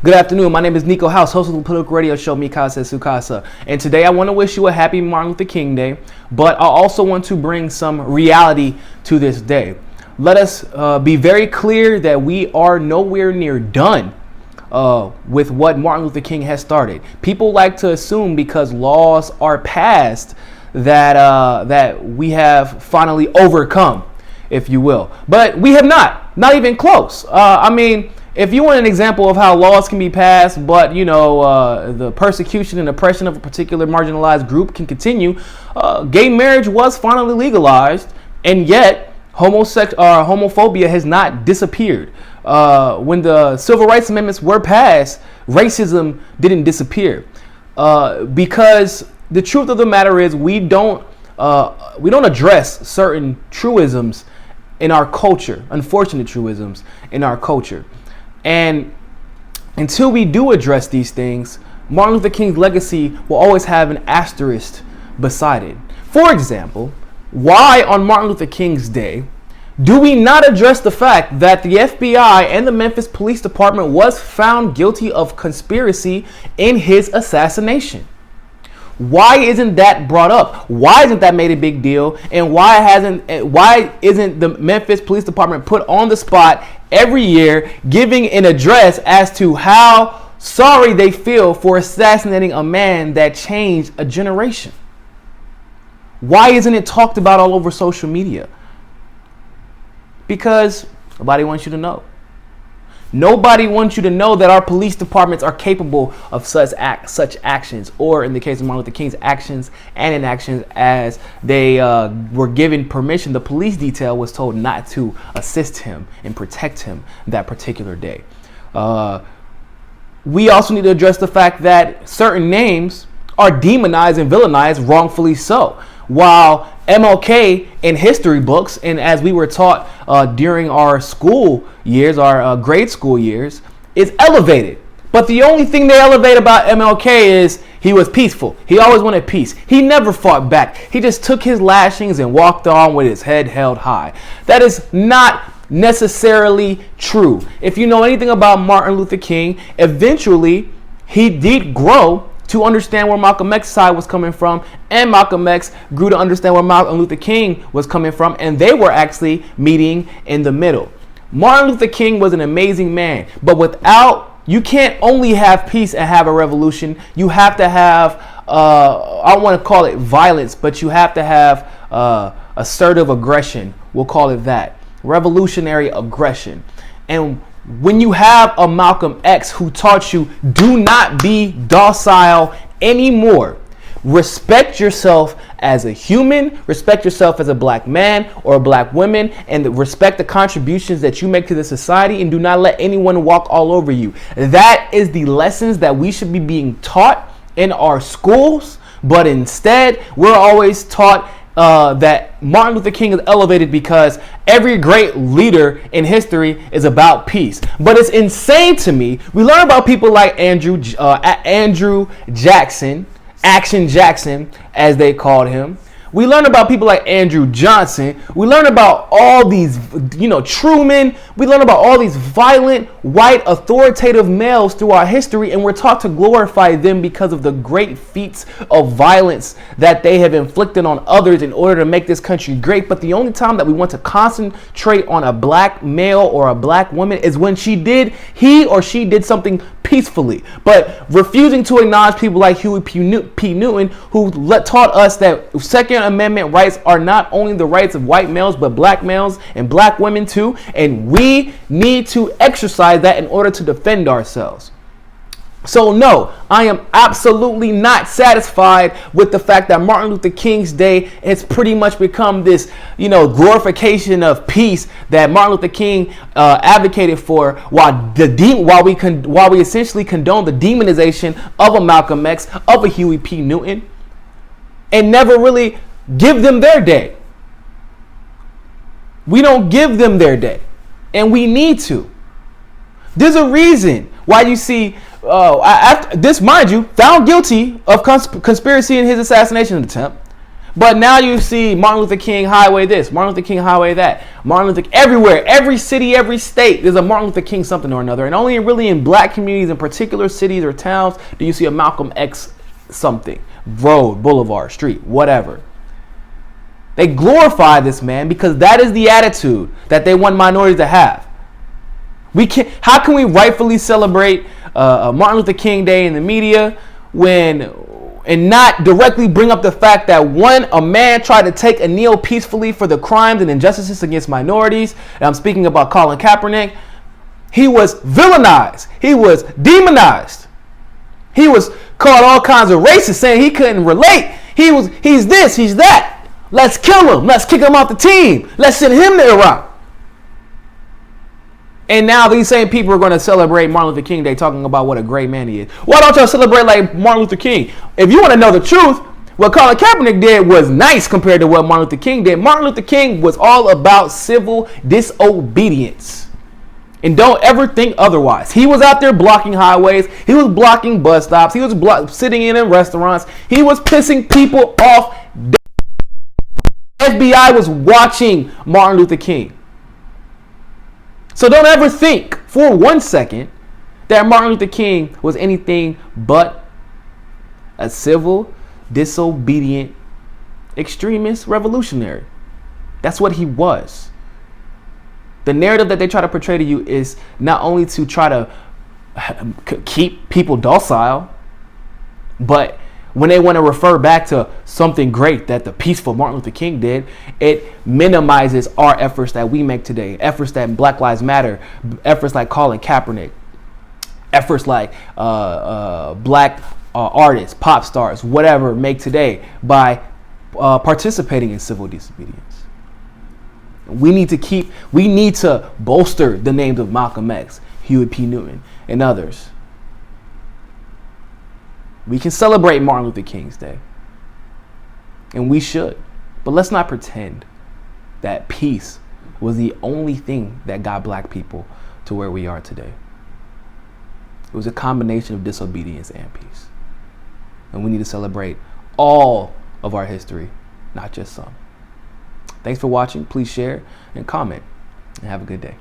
Good afternoon. My name is Niko, host of the political radio show Mi Casa Su Casa. And today I want to wish you a happy Martin Luther King Day, but I also want to bring some reality to this day. Let us be very clear that we are nowhere near done with what Martin Luther King has started. People like to assume because laws are passed that we have finally overcome, if you will. But we have not even close. If you want an example of how laws can be passed, but the persecution and oppression of a particular marginalized group can continue, gay marriage was finally legalized, and yet homophobia has not disappeared. When the civil rights amendments were passed, racism didn't disappear, because the truth of the matter is we don't address certain truisms in our culture, unfortunate truisms in our culture. And until we do address these things, Martin Luther King's legacy will always have an asterisk beside it. For example, why on Martin Luther King's Day do we not address the fact that the FBI and the Memphis Police Department was found guilty of conspiracy in his assassination? Why isn't that brought up? Why isn't that made a big deal? And why isn't the Memphis Police Department put on the spot every year giving an address as to how sorry they feel for assassinating a man that changed a generation? Why isn't it talked about all over social media? Because nobody wants you to know. Nobody wants you to know that our police departments are capable of such actions, or in the case of Martin Luther King's actions and inactions, as they were given permission. The police detail was told not to assist him and protect him that particular day. We also need to address the fact that certain names are demonized and villainized, wrongfully so. While MLK in history books, and as we were taught during our school years, our grade school years, is elevated. But the only thing they elevate about MLK is he was peaceful. He always wanted peace. He never fought back. He just took his lashings and walked on with his head held high. That is not necessarily true. If you know anything about Martin Luther King, eventually he did grow to understand where Malcolm X's side was coming from, and Malcolm X grew to understand where Martin Luther King was coming from, and they were actually meeting in the middle. Martin Luther King was an amazing man, but you can't only have peace and have a revolution. You have to have, I don't want to call it violence, but you have to have assertive aggression. We'll call it that. Revolutionary aggression. And when you have a Malcolm X who taught you, do not be docile anymore. Respect yourself as a human, respect yourself as a black man or a black woman, and respect the contributions that you make to the society, and do not let anyone walk all over you. That is the lessons that we should be being taught in our schools, but instead we're always taught that Martin Luther King is elevated because every great leader in history is about peace. But it's insane to me. We learn about people like Andrew Jackson, Action Jackson, as they called him. We learn about people like Andrew Johnson. We learn about all these, Truman. We learn about all these violent, white, authoritative males through our history, and we're taught to glorify them because of the great feats of violence that they have inflicted on others in order to make this country great. But the only time that we want to concentrate on a black male or a black woman is when he or she did something peacefully, but refusing to acknowledge people like Huey P. Newton, who taught us that Second Amendment rights are not only the rights of white males, but black males and black women too, and we need to exercise that in order to defend ourselves. So no, I am absolutely not satisfied with the fact that Martin Luther King's Day has pretty much become this, glorification of peace that Martin Luther King advocated for, while we essentially condone the demonization of a Malcolm X, of a Huey P. Newton, and never really give them their day. We don't give them their day, and we need to. There's a reason why you see after this, mind you, found guilty of conspiracy in his assassination attempt. But now you see Martin Luther King Highway this, Martin Luther King Highway that, Martin Luther everywhere, every city, every state, there's a Martin Luther King something or another. And only really in black communities in particular cities or towns do you see a Malcolm X something, road, boulevard, street, whatever. They glorify this man because that is the attitude that they want minorities to have. How can we rightfully celebrate Martin Luther King Day in the media and not directly bring up the fact that a man tried to take a kneel peacefully for the crimes and injustices against minorities, and I'm speaking about Colin Kaepernick. He was villainized. He was demonized. He was called all kinds of races, saying he couldn't relate. He's this, he's that. Let's kill him. Let's kick him off the team. Let's send him to Iraq. And now these same people are going to celebrate Martin Luther King Day talking about what a great man he is. Why don't y'all celebrate like Martin Luther King? If you want to know the truth, what Colin Kaepernick did was nice compared to what Martin Luther King did. Martin Luther King was all about civil disobedience. And don't ever think otherwise. He was out there blocking highways. He was blocking bus stops. He was sitting in restaurants. He was pissing people off. FBI was watching Martin Luther King. So don't ever think for 1 second that Martin Luther King was anything but a civil, disobedient, extremist revolutionary. That's what he was. The narrative that they try to portray to you is not only to try to keep people docile, but when they want to refer back to something great that the peaceful Martin Luther King did, it minimizes our efforts that we make today, efforts that Black Lives Matter, efforts like Colin Kaepernick, efforts like black artists, pop stars, whatever, make today by participating in civil disobedience. We need to bolster the names of Malcolm X, Huey P. Newton, and others. We can celebrate Martin Luther King's Day, and we should, but let's not pretend that peace was the only thing that got black people to where we are today. It was a combination of disobedience and peace, and we need to celebrate all of our history, not just some. Thanks for watching. Please share and comment, and have a good day.